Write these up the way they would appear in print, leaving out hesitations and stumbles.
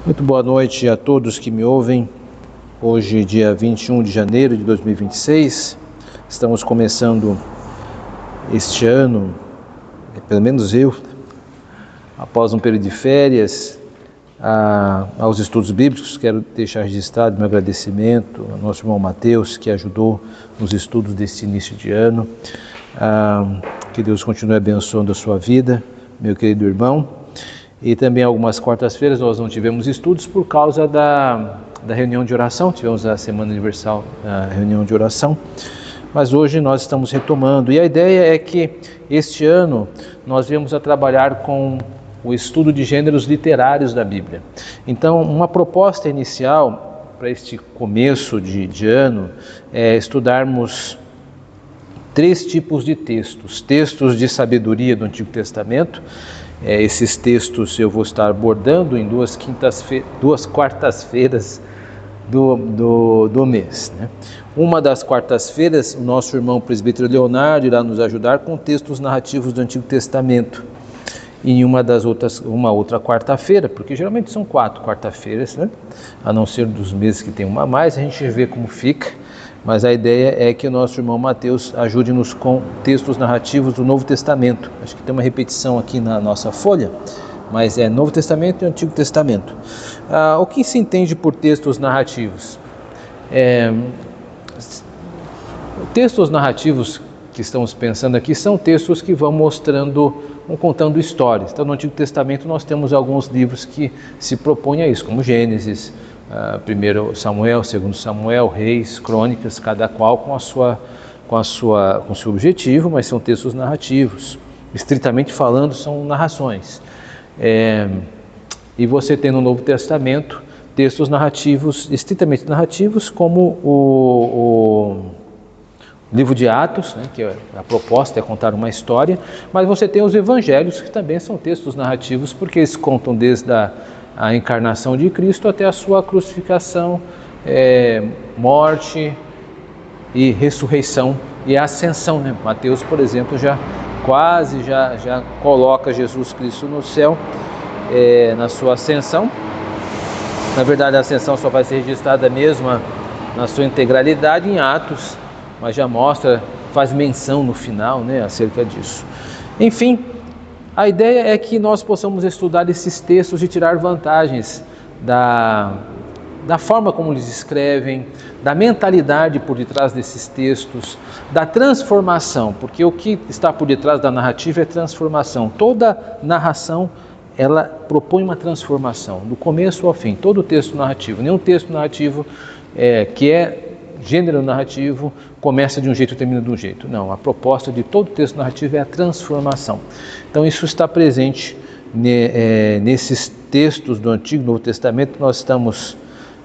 Muito boa noite a todos que me ouvem. Hoje, dia 21 de janeiro de 2026, estamos começando este ano, pelo menos eu, após um período de férias, aos estudos bíblicos. Quero deixar registrado meu agradecimento ao nosso irmão Mateus, que ajudou nos estudos deste início de ano. Que Deus continue abençoando a sua vida, meu querido irmão. E também algumas quartas-feiras nós não tivemos estudos por causa da reunião de oração. Tivemos a Semana Universal, a reunião de oração, mas hoje nós estamos retomando. E a ideia é que este ano nós viemos a trabalhar com o estudo de gêneros literários da Bíblia. Então, uma proposta inicial para este começo de ano é estudarmos 3 tipos de textos. Textos de sabedoria do Antigo Testamento. Esses textos eu vou estar abordando em duas quartas-feiras do mês, né? Uma das quartas-feiras, o nosso irmão presbítero Leonardo irá nos ajudar com textos narrativos do Antigo Testamento. E em uma outra quarta-feira, porque geralmente são 4 quarta-feiras, né? A não ser dos meses que tem uma a mais, a gente vê como fica. Mas a ideia é que o nosso irmão Mateus ajude-nos com textos narrativos do Novo Testamento. Acho que tem uma repetição aqui na nossa folha, mas é Novo Testamento e Antigo Testamento. O que se entende por textos narrativos? Textos narrativos que estamos pensando aqui são textos que vão contando histórias. Então, no Antigo Testamento nós temos alguns livros que se propõem a isso, como Gênesis, 1 Samuel, 2 Samuel, Reis, Crônicas, cada qual com o seu objetivo, mas são textos narrativos. Estritamente falando, são narrações. E você tem no Novo Testamento textos narrativos, estritamente narrativos, como o livro de Atos, né, que a proposta é contar uma história, mas você tem os evangelhos, que também são textos narrativos, porque eles contam desde a encarnação de Cristo até a sua crucificação, morte e ressurreição e ascensão, né? Mateus, por exemplo, já coloca Jesus Cristo no céu, na sua ascensão. Na verdade, a ascensão só vai ser registrada mesmo na sua integralidade em Atos, mas já faz menção no final, né, acerca disso. Enfim, a ideia é que nós possamos estudar esses textos e tirar vantagens da forma como eles escrevem, da mentalidade por detrás desses textos, da transformação, porque o que está por detrás da narrativa é transformação. Toda narração, ela propõe uma transformação, do começo ao fim, todo texto narrativo. Nenhum texto narrativo que é gênero narrativo começa de um jeito e termina de um jeito. Não, a proposta de todo texto narrativo é a transformação. Então isso está presente nesses textos do Antigo e Novo Testamento. Nós estamos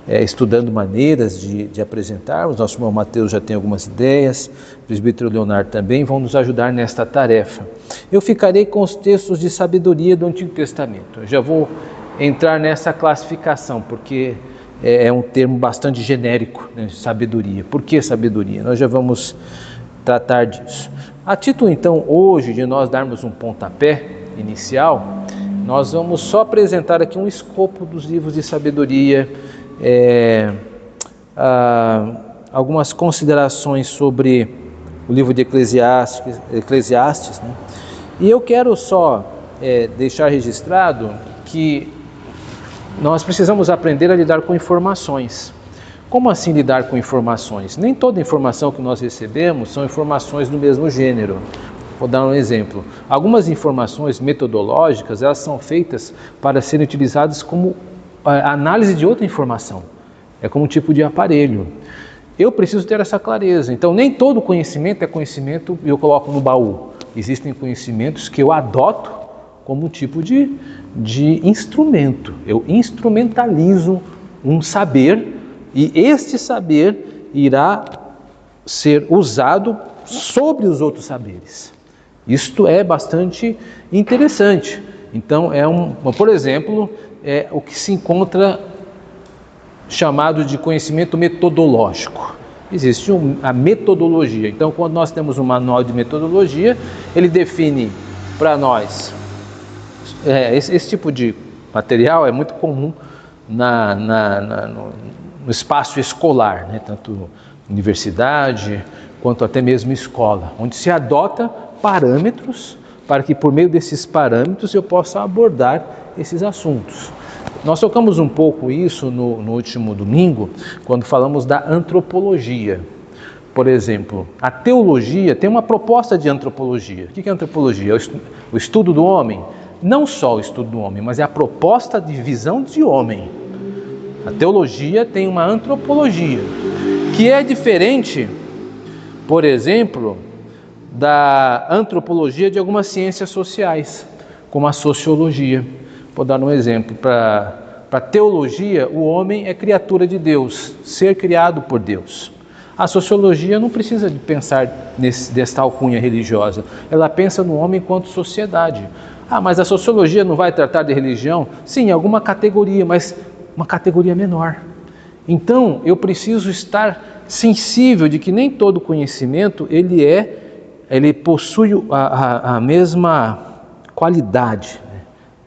estudando maneiras de apresentarmos. Nosso irmão Mateus já tem algumas ideias, o presbítero Leonardo também vão nos ajudar nesta tarefa. Eu ficarei com os textos de sabedoria do Antigo Testamento. Eu já vou entrar nessa classificação, porque é um termo bastante genérico, né, sabedoria. Por que sabedoria? Nós já vamos tratar disso. A título, então, hoje, de nós darmos um pontapé inicial, nós vamos só apresentar aqui um escopo dos livros de sabedoria, algumas considerações sobre o livro de Eclesiastes, né? E eu quero só deixar registrado que nós precisamos aprender a lidar com informações. Como assim lidar com informações? Nem toda informação que nós recebemos são informações do mesmo gênero. Vou dar um exemplo. Algumas informações metodológicas, elas são feitas para serem utilizadas como análise de outra informação. É como um tipo de aparelho. Eu preciso ter essa clareza. Então, nem todo conhecimento é conhecimento e eu coloco no baú. Existem conhecimentos que eu adoto como um tipo de instrumento. Eu instrumentalizo um saber e este saber irá ser usado sobre os outros saberes. Isto é bastante interessante. Então, por exemplo, o que se encontra chamado de conhecimento metodológico. Existe a metodologia. Então, quando nós temos um manual de metodologia, ele define para nós esse tipo de material é muito comum no espaço escolar, né? Tanto universidade quanto até mesmo escola, onde se adota parâmetros para que por meio desses parâmetros eu possa abordar esses assuntos. Nós tocamos um pouco isso no último domingo, quando falamos da antropologia. Por exemplo, a teologia tem uma proposta de antropologia. O que é antropologia? O estudo do homem. Não só o estudo do homem, mas é a proposta de visão de homem. A teologia tem uma antropologia, que é diferente, por exemplo, da antropologia de algumas ciências sociais, como a sociologia. Vou dar um exemplo. Para a teologia, o homem é criatura de Deus, ser criado por Deus. A sociologia não precisa de pensar desta alcunha religiosa. Ela pensa no homem enquanto sociedade. Mas a sociologia não vai tratar de religião? Sim, alguma categoria, mas uma categoria menor. Então, eu preciso estar sensível de que nem todo conhecimento ele possui a mesma qualidade.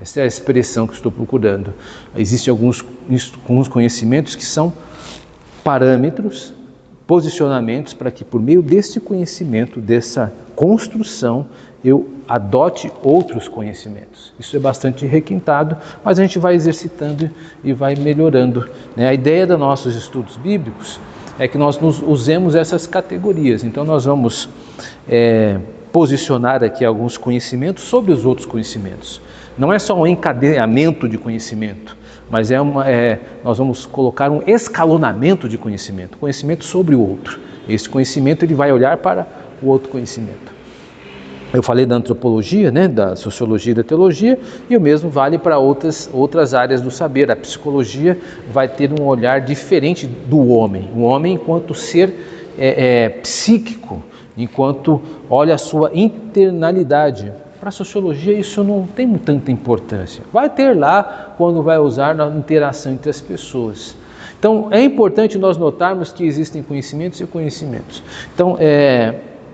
Essa é a expressão que estou procurando. Existem alguns conhecimentos que são parâmetros, posicionamentos para que por meio deste conhecimento, dessa construção, eu adote outros conhecimentos. Isso é bastante requintado, mas a gente vai exercitando e vai melhorando, né? A ideia dos nossos estudos bíblicos é que nós usemos essas categorias. Então nós vamos posicionar aqui alguns conhecimentos sobre os outros conhecimentos. Não é só um encadeamento de conhecimento, mas nós vamos colocar um escalonamento de conhecimento sobre o outro. Esse conhecimento ele vai olhar para o outro conhecimento. Eu falei da antropologia, né, da sociologia e da teologia, e o mesmo vale para outras áreas do saber. A psicologia vai ter um olhar diferente do homem. O homem enquanto ser psíquico, enquanto olha a sua internalidade. Para a sociologia isso não tem tanta importância. Vai ter lá quando vai usar na interação entre as pessoas. Então é importante nós notarmos que existem conhecimentos e conhecimentos. Então,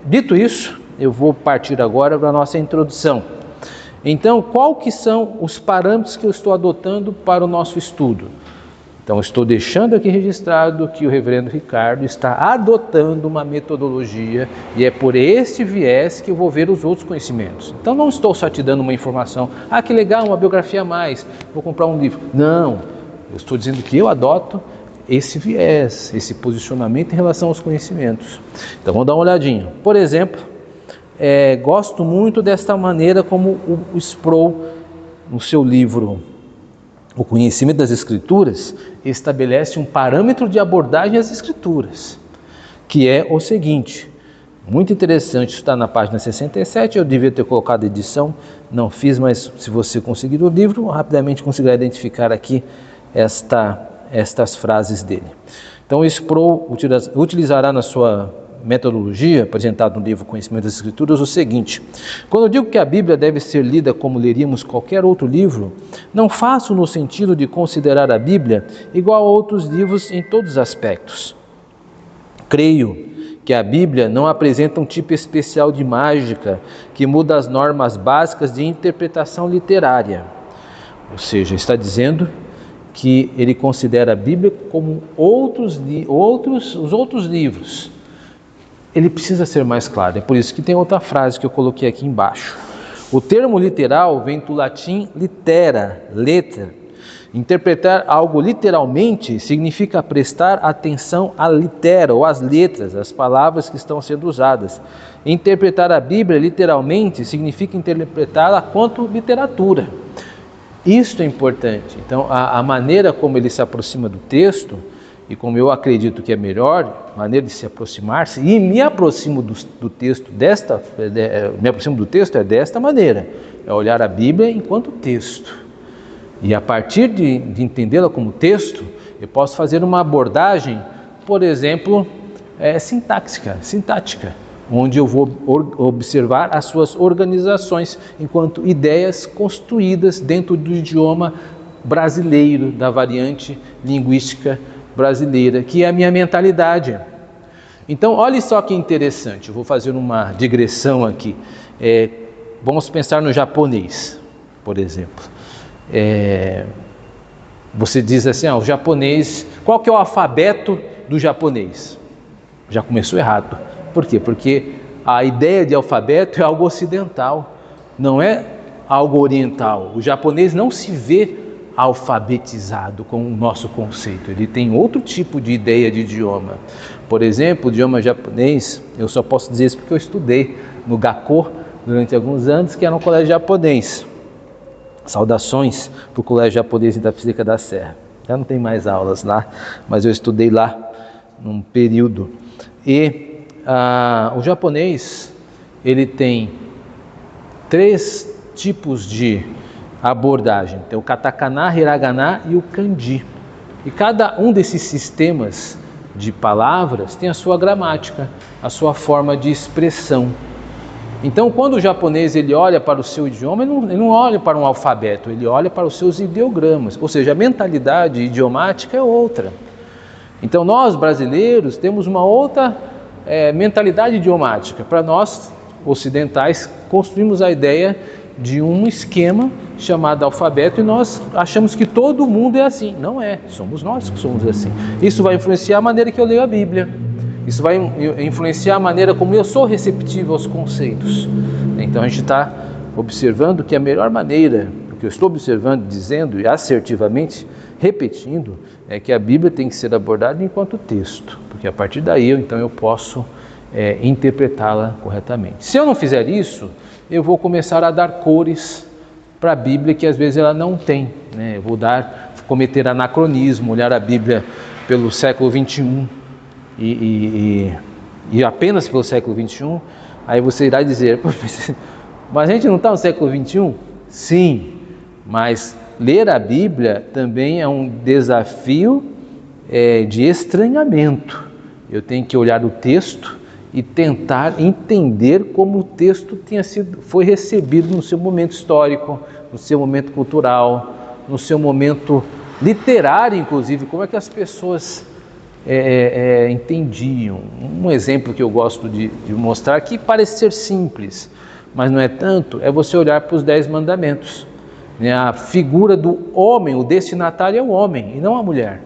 dito isso, eu vou partir agora para a nossa introdução. Então, qual que são os parâmetros que eu estou adotando para o nosso estudo? Então, estou deixando aqui registrado que o reverendo Ricardo está adotando uma metodologia e é por este viés que eu vou ver os outros conhecimentos. Então, não estou só te dando uma informação, que legal, uma biografia a mais, vou comprar um livro. Não, eu estou dizendo que eu adoto esse viés, esse posicionamento em relação aos conhecimentos. Então, vamos dar uma olhadinha. Por exemplo, gosto muito desta maneira como o Sproul, no seu livro O Conhecimento das Escrituras, estabelece um parâmetro de abordagem às Escrituras, que é o seguinte, muito interessante, está na página 67, eu devia ter colocado a edição, não fiz, mas se você conseguir o livro, rapidamente conseguirá identificar aqui estas frases dele. Então, o Sproul utilizará na sua metodologia, apresentada no livro Conhecimento das Escrituras, o seguinte: quando eu digo que a Bíblia deve ser lida como leríamos qualquer outro livro, não faço no sentido de considerar a Bíblia igual a outros livros em todos os aspectos. Creio que a Bíblia não apresenta um tipo especial de mágica que muda as normas básicas de interpretação literária. Ou seja, está dizendo que ele considera a Bíblia como os outros livros. Ele precisa ser mais claro, é por isso que tem outra frase que eu coloquei aqui embaixo. O termo literal vem do latim litera, letra. Interpretar algo literalmente significa prestar atenção à litera ou às letras, às palavras que estão sendo usadas. Interpretar a Bíblia literalmente significa interpretá-la quanto literatura. Isto é importante. Então, a maneira como ele se aproxima do texto, e como eu acredito que é melhor, maneira de se aproximar-se, e me aproximo do texto é desta maneira, é olhar a Bíblia enquanto texto. E a partir de entendê-la como texto, eu posso fazer uma abordagem, por exemplo, sintática, onde eu vou observar as suas organizações enquanto ideias construídas dentro do idioma brasileiro, da variante linguística brasileira, que é a minha mentalidade. Então, olha só que interessante, eu vou fazer uma digressão aqui. Vamos pensar no japonês, por exemplo. Você diz assim, o japonês, qual que é o alfabeto do japonês? Já começou errado. Por quê? Porque a ideia de alfabeto é algo ocidental, não é algo oriental. O japonês não se vê alfabetizado com o nosso conceito, ele tem outro tipo de ideia de idioma. Por exemplo, o idioma japonês, eu só posso dizer isso porque eu estudei no Gakko durante alguns anos, que era um colégio japonês. Saudações para o Colégio Japonês em Itapecerica da Serra. Já não tem mais aulas lá, mas eu estudei lá num período. E o japonês, ele tem 3 tipos de abordagem. Tem o katakana, hiragana e o kanji. E cada um desses sistemas de palavras tem a sua gramática, a sua forma de expressão. Então, quando o japonês ele olha para o seu idioma, ele não olha para um alfabeto, ele olha para os seus ideogramas, ou seja, a mentalidade idiomática é outra. Então, nós brasileiros temos uma outra mentalidade idiomática. Para nós, ocidentais, construímos a ideia de um esquema chamado alfabeto e nós achamos que todo mundo é assim. Não é, somos nós que somos assim. Isso vai influenciar a maneira que eu leio a Bíblia. Isso vai influenciar a maneira como eu sou receptivo aos conceitos. Então a gente está observando que a melhor maneira, o que eu estou observando, dizendo e assertivamente repetindo, é que a Bíblia tem que ser abordada enquanto texto, porque a partir daí eu posso interpretá-la corretamente. Se eu não fizer isso, eu vou começar a dar cores para a Bíblia que às vezes ela não tem, né? Eu vou cometer anacronismo, olhar a Bíblia pelo século 21 e apenas pelo século 21, aí você irá dizer, mas a gente não está no século 21? Sim, mas ler a Bíblia também é um desafio de estranhamento. Eu tenho que olhar o texto e tentar entender como o texto foi recebido no seu momento histórico, no seu momento cultural, no seu momento literário, inclusive, como é que as pessoas entendiam. Um exemplo que eu gosto de mostrar, que parece ser simples, mas não é tanto, é você olhar para os 10 mandamentos. A figura do homem, o destinatário é o homem e não a mulher,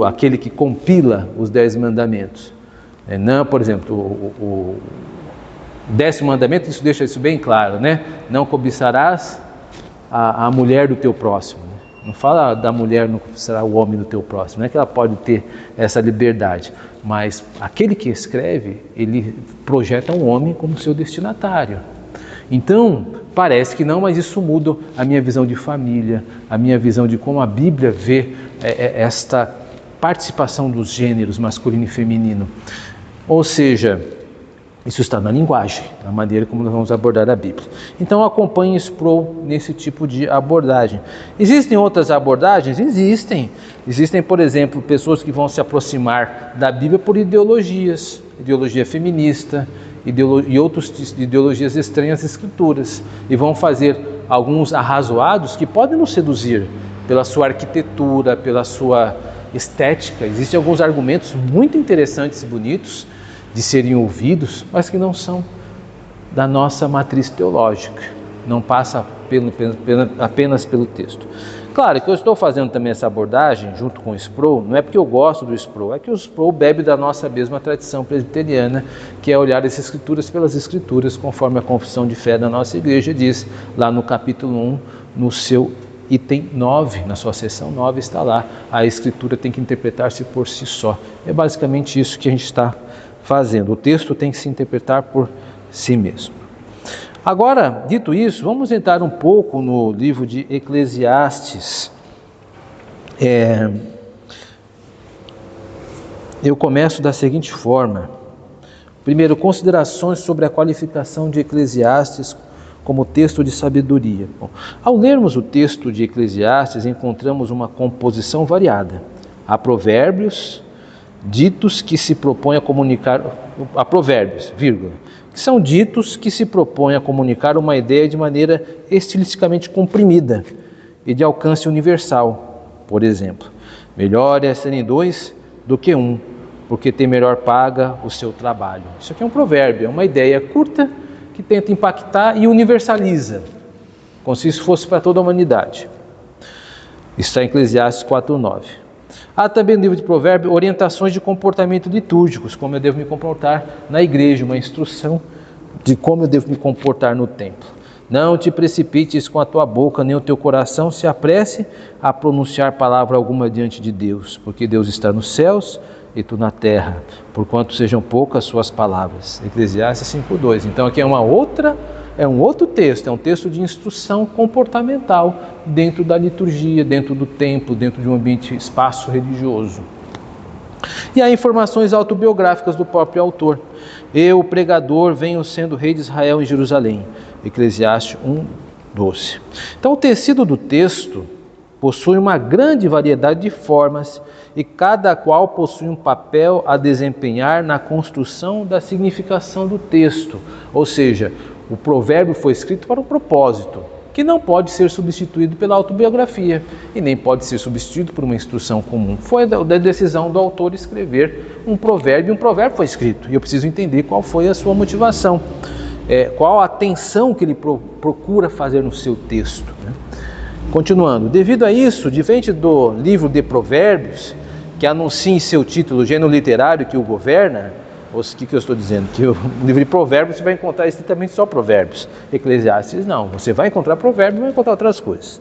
aquele que compila os 10 mandamentos. Não, por exemplo, o 10º mandamento, isso deixa isso bem claro, né? Não cobiçarás a mulher do teu próximo. Não fala da mulher, não cobiçará o homem do teu próximo. Não é que ela pode ter essa liberdade, mas aquele que escreve, ele projeta um homem como seu destinatário. Então, parece que não, mas isso muda a minha visão de família, a minha visão de como a Bíblia vê esta participação dos gêneros masculino e feminino. Ou seja, isso está na linguagem, na maneira como nós vamos abordar a Bíblia. Então acompanhe Sproul nesse tipo de abordagem. Existem outras abordagens? Existem. Existem, por exemplo, pessoas que vão se aproximar da Bíblia por ideologias, ideologia feminista e outras ideologias estranhas às Escrituras, e vão fazer alguns arrazoados que podem nos seduzir pela sua arquitetura, pela sua estética. Existem alguns argumentos muito interessantes e bonitos de serem ouvidos, mas que não são da nossa matriz teológica, não passa apenas pelo texto. Claro que eu estou fazendo também essa abordagem junto com o Sproul, não é porque eu gosto do Sproul, é que o Sproul bebe da nossa mesma tradição presbiteriana, que é olhar as Escrituras pelas Escrituras, conforme a confissão de fé da nossa igreja diz, lá no capítulo 1, no seu item 9, na sua seção 9 está lá, a Escritura tem que interpretar-se por si só. É basicamente isso que a gente está fazendo, o texto tem que se interpretar por si mesmo. Agora, dito isso, vamos entrar um pouco no livro de Eclesiastes. Eu começo da seguinte forma. Primeiro, considerações sobre a qualificação de Eclesiastes como texto de sabedoria. Bom, ao lermos o texto de Eclesiastes, encontramos uma composição variada. Há provérbios, ditos que se propõem a comunicar, que são ditos que se propõem a comunicar uma ideia de maneira estilisticamente comprimida e de alcance universal. Por exemplo, melhor é serem 2 do que 1, porque tem melhor paga o seu trabalho. Isso aqui é um provérbio, é uma ideia curta que tenta impactar e universaliza, como se isso fosse para toda a humanidade. Está em Eclesiastes 4:9. Há também no livro de Provérbios orientações de comportamento litúrgicos, como eu devo me comportar na igreja, uma instrução de como eu devo me comportar no templo. Não te precipites com a tua boca, nem o teu coração se apresse a pronunciar palavra alguma diante de Deus, porque Deus está nos céus e tu na terra, porquanto sejam poucas suas palavras. Eclesiastes 5:2. Então aqui é um outro texto, é um texto de instrução comportamental dentro da liturgia, dentro do templo, dentro de um ambiente, espaço religioso. E há informações autobiográficas do próprio autor. Eu, o pregador, venho sendo rei de Israel em Jerusalém. Eclesiastes 1:12. Então o tecido do texto possui uma grande variedade de formas e cada qual possui um papel a desempenhar na construção da significação do texto. Ou seja, o provérbio foi escrito para um propósito, que não pode ser substituído pela autobiografia e nem pode ser substituído por uma instrução comum. Foi da decisão do autor escrever um provérbio, e um provérbio foi escrito, e eu preciso entender qual foi a sua motivação, qual a atenção que ele procura fazer no seu texto, né? Continuando, devido a isso, diferente do livro de Provérbios, que anuncia em seu título o gênero literário que o governa, o que eu estou dizendo? Que o livro de Provérbios você vai encontrar estritamente só Provérbios. Eclesiastes não, você vai encontrar Provérbios e vai encontrar outras coisas.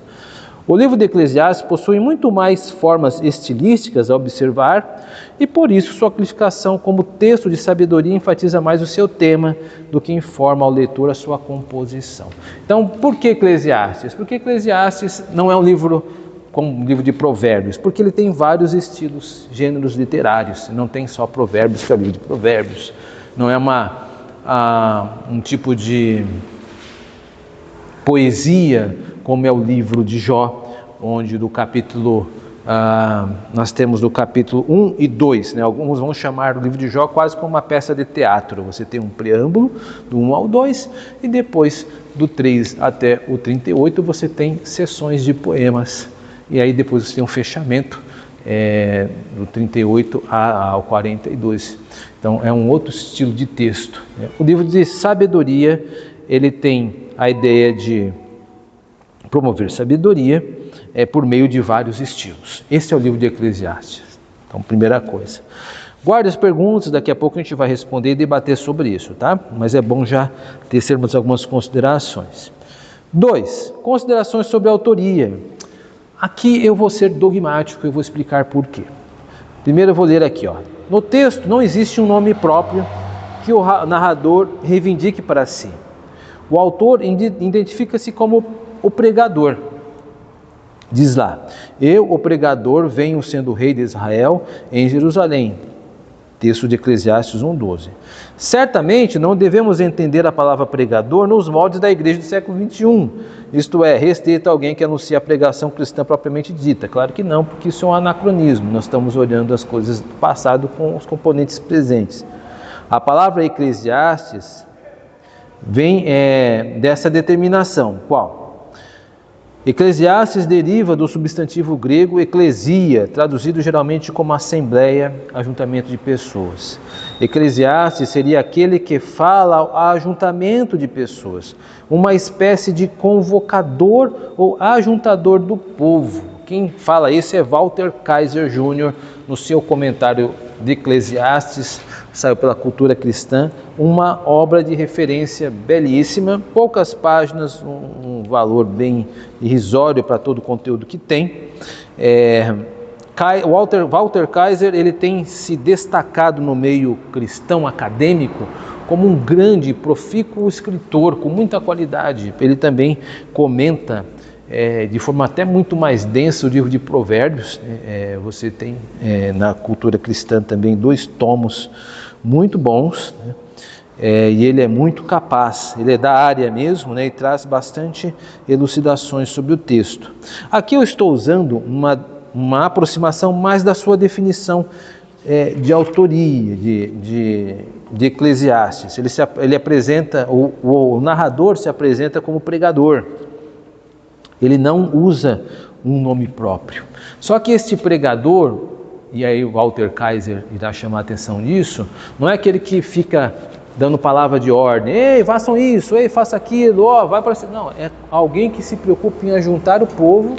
O livro de Eclesiastes possui muito mais formas estilísticas a observar e por isso sua classificação como texto de sabedoria enfatiza mais o seu tema do que informa ao leitor a sua composição. Então, por que Eclesiastes? Porque Eclesiastes não é um livro como um livro de provérbios, porque ele tem vários estilos, gêneros literários, não tem só provérbios, que é o livro de provérbios, não é um tipo de poesia como é o livro de Jó, onde do capítulo, nós temos do capítulo 1 e 2, né? Alguns vão chamar o livro de Jó quase como uma peça de teatro, você tem um preâmbulo do 1 ao 2 e depois do 3 até o 38 você tem sessões de poemas. E aí depois você tem um fechamento do 38 ao 42. Então é um outro estilo de texto, né? O livro de sabedoria, ele tem a ideia de promover sabedoria por meio de vários estilos. Esse é o livro de Eclesiastes. Então, primeira coisa. Guarde as perguntas, daqui a pouco a gente vai responder e debater sobre isso, tá? Mas é bom já tecermos algumas considerações. 2. Considerações sobre a autoria. Aqui eu vou ser dogmático e vou explicar por quê. Primeiro eu vou ler aqui, ó. No texto não existe um nome próprio que o narrador reivindique para si. O autor identifica-se como o pregador. Diz lá, eu, o pregador, venho sendo rei de Israel em Jerusalém. Texto de Eclesiastes 1:12. Certamente não devemos entender a palavra pregador nos moldes da igreja do século XXI, isto é, restrito a alguém que anuncia a pregação cristã propriamente dita. Claro que não, porque isso é um anacronismo, nós estamos olhando as coisas do passado com os componentes presentes. A palavra Eclesiastes vem dessa determinação. Qual? Eclesiastes deriva do substantivo grego eclesia, traduzido geralmente como assembleia, ajuntamento de pessoas. Eclesiastes seria aquele que fala ao ajuntamento de pessoas, uma espécie de convocador ou ajuntador do povo. Quem fala isso é Walter Kaiser Jr., no seu comentário de Eclesiastes, saiu pela Cultura Cristã, uma obra de referência belíssima, poucas páginas, um valor bem irrisório para todo o conteúdo que tem. Walter Kaiser, ele tem se destacado no meio cristão acadêmico como um grande e profícuo escritor com muita qualidade. Ele também comenta de forma até muito mais densa o livro de Provérbios. Você tem na Cultura Cristã também 2 tomos muito bons, né? E ele é muito capaz, ele é da área mesmo, né? E traz bastante elucidações sobre o texto. Aqui eu estou usando uma aproximação mais da sua definição de autoria, de Eclesiastes. Ele apresenta, o narrador se apresenta como pregador. Ele não usa um nome próprio. Só que este pregador, e aí o Walter Kaiser irá chamar a atenção nisso, não é aquele que fica dando palavra de ordem, ei, façam isso, ei, faça aquilo, vai para cima. Não, é alguém que se preocupa em ajuntar o povo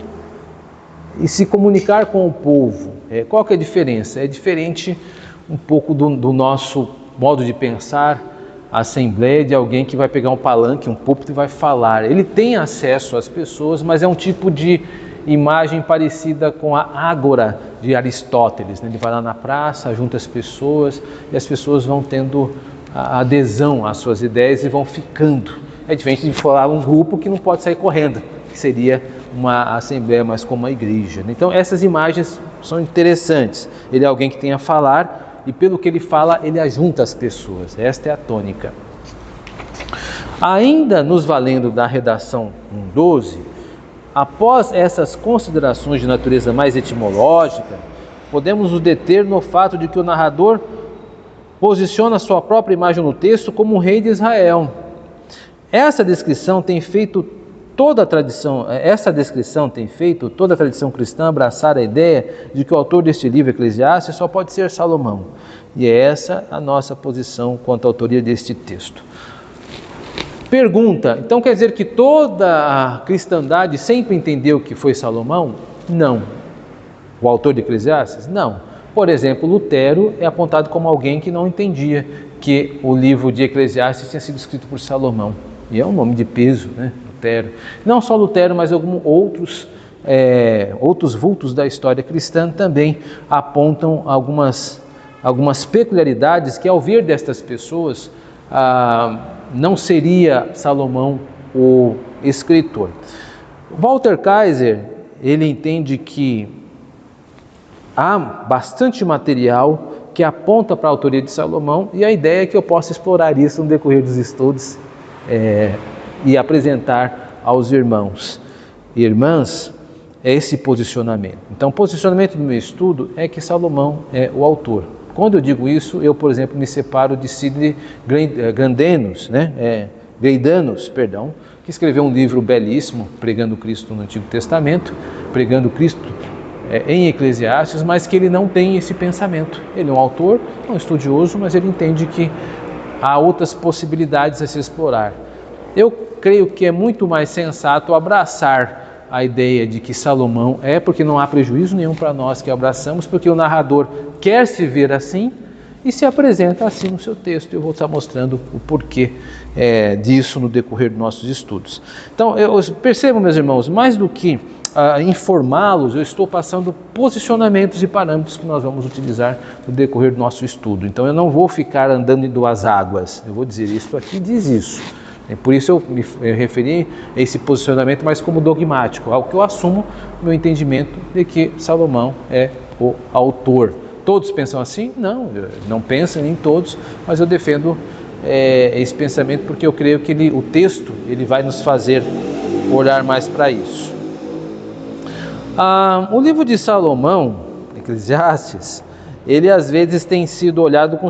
e se comunicar com o povo. Qual que é a diferença? É diferente um pouco do nosso modo de pensar, a assembleia de alguém que vai pegar um palanque, um púlpito e vai falar. Ele tem acesso às pessoas, mas é um tipo de imagem parecida com a ágora de Aristóteles, né? Ele vai lá na praça, junta as pessoas e as pessoas vão tendo a adesão às suas ideias e vão ficando. É diferente de falar um grupo que não pode sair correndo, que seria uma assembleia mais como uma igreja. Então essas imagens são interessantes. Ele é alguém que tem a falar e pelo que ele fala, ele ajunta as pessoas. Esta é a tônica. Ainda nos valendo da redação 1.12, após essas considerações de natureza mais etimológica, podemos nos deter no fato de que o narrador posiciona sua própria imagem no texto como um rei de Israel. Essa descrição tem feito toda a tradição cristã abraçar a ideia de que o autor deste livro, Eclesiastes, só pode ser Salomão. E é essa a nossa posição quanto à autoria deste texto. Pergunta, então quer dizer que toda a cristandade sempre entendeu que foi Salomão? Não. O autor de Eclesiastes? Não. Por exemplo, Lutero é apontado como alguém que não entendia que o livro de Eclesiastes tinha sido escrito por Salomão. E é um nome de peso, né? Lutero. Não só Lutero, mas alguns outros vultos da história cristã também apontam algumas peculiaridades que, ao ver destas pessoas, não seria Salomão o escritor. Walter Kaiser, ele entende que há bastante material que aponta para a autoria de Salomão e a ideia é que eu possa explorar isso no decorrer dos estudos e apresentar aos irmãos e irmãs esse posicionamento. Então, o posicionamento do meu estudo é que Salomão é o autor. Quando eu digo isso, eu, por exemplo, me separo de Sidney Greidanus, que escreveu um livro belíssimo, pregando Cristo no Antigo Testamento, pregando Cristo em Eclesiastes, mas que ele não tem esse pensamento. Ele é um autor, um estudioso, mas ele entende que há outras possibilidades a se explorar. Eu creio que é muito mais sensato abraçar a ideia de que Salomão porque não há prejuízo nenhum para nós que abraçamos, porque o narrador quer se ver assim e se apresenta assim no seu texto. Eu vou estar mostrando o porquê disso no decorrer dos nossos estudos. Então, percebam, meus irmãos, mais do que informá-los, eu estou passando posicionamentos e parâmetros que nós vamos utilizar no decorrer do nosso estudo. Então, eu não vou ficar andando em duas águas. Eu vou dizer isso aqui, diz isso. Por isso eu me referi a esse posicionamento mais como dogmático, algo que eu assumo meu entendimento de que Salomão é o autor. Todos pensam assim? Não pensam nem todos, mas eu defendo esse pensamento porque eu creio que o texto ele vai nos fazer olhar mais para isso. O livro de Salomão, Eclesiastes, ele às vezes tem sido olhado com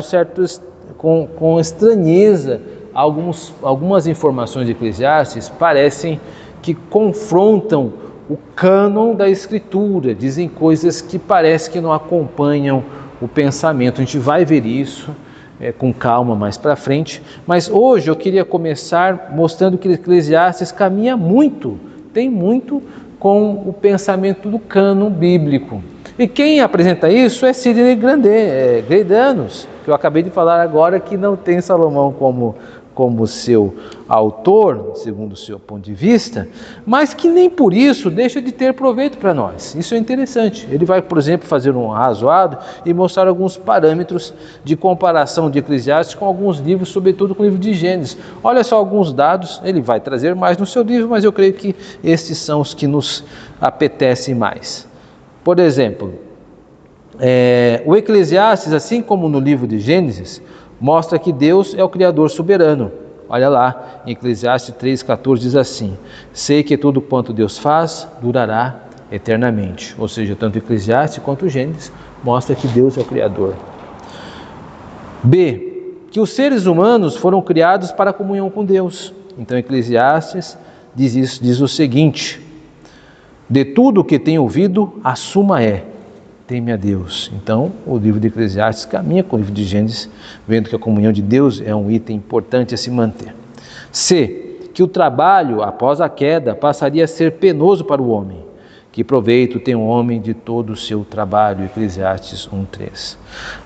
estranheza. Algumas informações de Eclesiastes parecem que confrontam o cânon da Escritura, dizem coisas que parece que não acompanham o pensamento. A gente vai ver isso com calma mais para frente, mas hoje eu queria começar mostrando que Eclesiastes tem muito com o pensamento do cânon bíblico. E quem apresenta isso é Sidney Greidanus, que eu acabei de falar agora, que não tem Salomão como seu autor, segundo o seu ponto de vista, mas que nem por isso deixa de ter proveito para nós. Isso é interessante. Ele vai, por exemplo, fazer um arrazoado e mostrar alguns parâmetros de comparação de Eclesiastes com alguns livros, sobretudo com o livro de Gênesis. Olha só alguns dados, ele vai trazer mais no seu livro, mas eu creio que estes são os que nos apetecem mais. Por exemplo, o Eclesiastes, assim como no livro de Gênesis, mostra que Deus é o Criador soberano. Olha lá, em Eclesiastes 3,14 diz assim: sei que tudo quanto Deus faz durará eternamente. Ou seja, tanto Eclesiastes quanto Gênesis mostra que Deus é o Criador. B, que os seres humanos foram criados para a comunhão com Deus. Então Eclesiastes diz o seguinte: de tudo o que tem ouvido, a suma teme a Deus. Então, o livro de Eclesiastes caminha com o livro de Gênesis, vendo que a comunhão de Deus é um item importante a se manter. C, que o trabalho após a queda passaria a ser penoso para o homem, Que proveito tem um homem de todo o seu trabalho, Eclesiastes 1:3.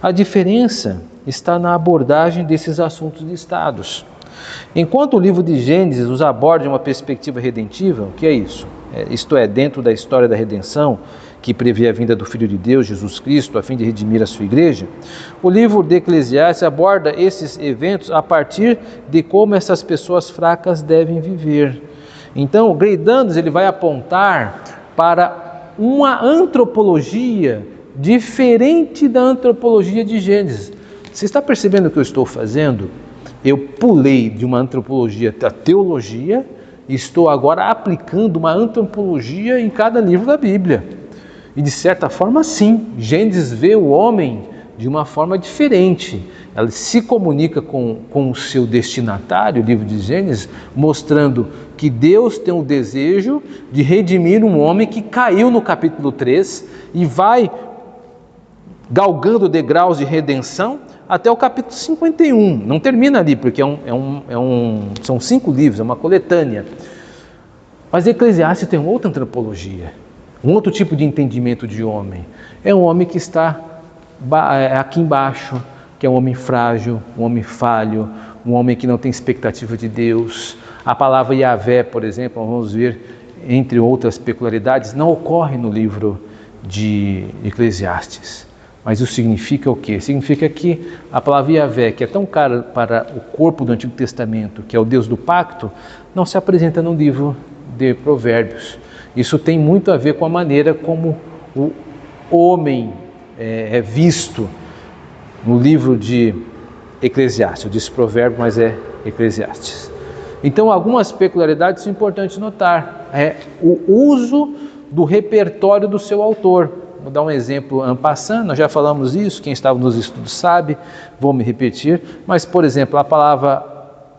A diferença está na abordagem desses assuntos listados. Enquanto o livro de Gênesis os aborda de uma perspectiva redentiva, o que é isso? Isto é, dentro da história da redenção, que prevê a vinda do Filho de Deus, Jesus Cristo, a fim de redimir a sua igreja, o livro de Eclesiastes aborda esses eventos a partir de como essas pessoas fracas devem viver. Então, Greidandos ele vai apontar para uma antropologia diferente da antropologia de Gênesis. Você está percebendo o que eu estou fazendo? Eu pulei de uma antropologia da teologia e estou agora aplicando uma antropologia em cada livro da Bíblia. E de certa forma sim, Gênesis vê o homem de uma forma diferente. Ela se comunica com o seu destinatário, o livro de Gênesis, mostrando que Deus tem o desejo de redimir um homem que caiu no capítulo 3 e vai galgando degraus de redenção até o capítulo 51. Não termina ali, porque são 5 livros, é uma coletânea. Mas Eclesiastes tem outra antropologia, um outro tipo de entendimento de homem. É um homem que está aqui embaixo, que é um homem frágil, um homem falho, um homem que não tem expectativa de Deus. A palavra Yahvé, por exemplo, vamos ver, entre outras peculiaridades, não ocorre no livro de Eclesiastes. Mas isso significa o quê? Significa que a palavra Yahvé, que é tão cara para o corpo do Antigo Testamento, que é o Deus do pacto, não se apresenta no livro de Provérbios. Isso tem muito a ver com a maneira como o homem é visto no livro de Eclesiastes. Eu disse Provérbio, mas é Eclesiastes. Então, algumas peculiaridades são importantes notar. O uso do repertório do seu autor. Vou dar um exemplo en passant, nós já falamos isso, quem estava nos estudos sabe, vou me repetir, mas, por exemplo, a palavra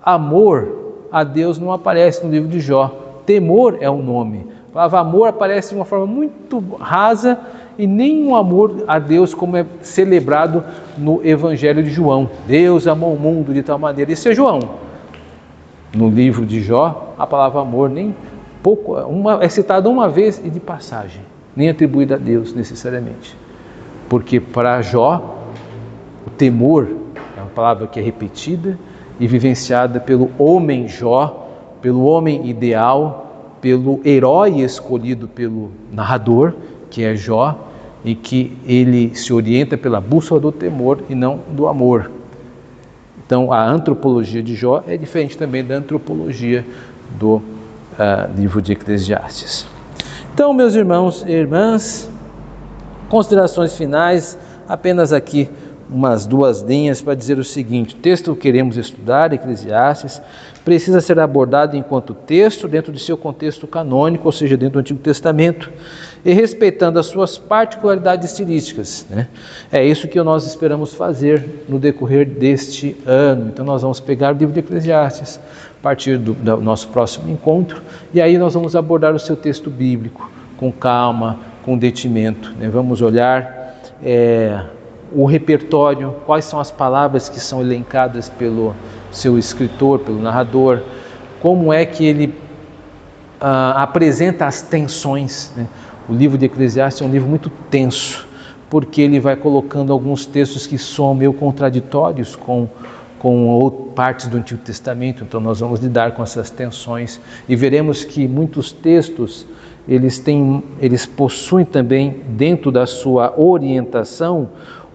amor a Deus não aparece no livro de Jó. Temor é um nome. A palavra amor aparece de uma forma muito rasa e nem um amor a Deus como é celebrado no Evangelho de João. Deus amou o mundo de tal maneira. Isso é João. No livro de Jó, a palavra amor é citada uma vez e de passagem, nem atribuída a Deus necessariamente. Porque para Jó, o temor é uma palavra que é repetida e vivenciada pelo homem Jó, pelo homem ideal, pelo herói escolhido pelo narrador, que é Jó, e que ele se orienta pela bússola do temor e não do amor. Então, a antropologia de Jó é diferente também da antropologia do livro de Eclesiastes. Então, meus irmãos e irmãs, considerações finais, apenas aqui umas 2 linhas para dizer o seguinte: o texto que queremos estudar, Eclesiastes, precisa ser abordado enquanto texto dentro de seu contexto canônico, ou seja, dentro do Antigo Testamento, e respeitando as suas particularidades estilísticas, né? É isso que nós esperamos fazer no decorrer deste ano. Então nós vamos pegar o livro de Eclesiastes a partir do nosso próximo encontro, e aí nós vamos abordar o seu texto bíblico com calma, com detimento, né? Vamos olhar o repertório, quais são as palavras que são elencadas pelo seu escritor, pelo narrador, como é que ele apresenta as tensões, né? O livro de Eclesiastes é um livro muito tenso, porque ele vai colocando alguns textos que são meio contraditórios com partes do Antigo Testamento. Então nós vamos lidar com essas tensões e veremos que muitos textos eles possuem também dentro da sua orientação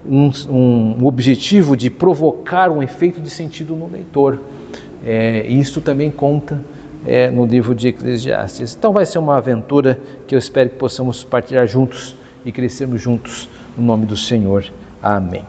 um objetivo de provocar um efeito de sentido no leitor. Isso também conta no livro de Eclesiastes. Então vai ser uma aventura que eu espero que possamos partilhar juntos e crescermos juntos no nome do Senhor. Amém.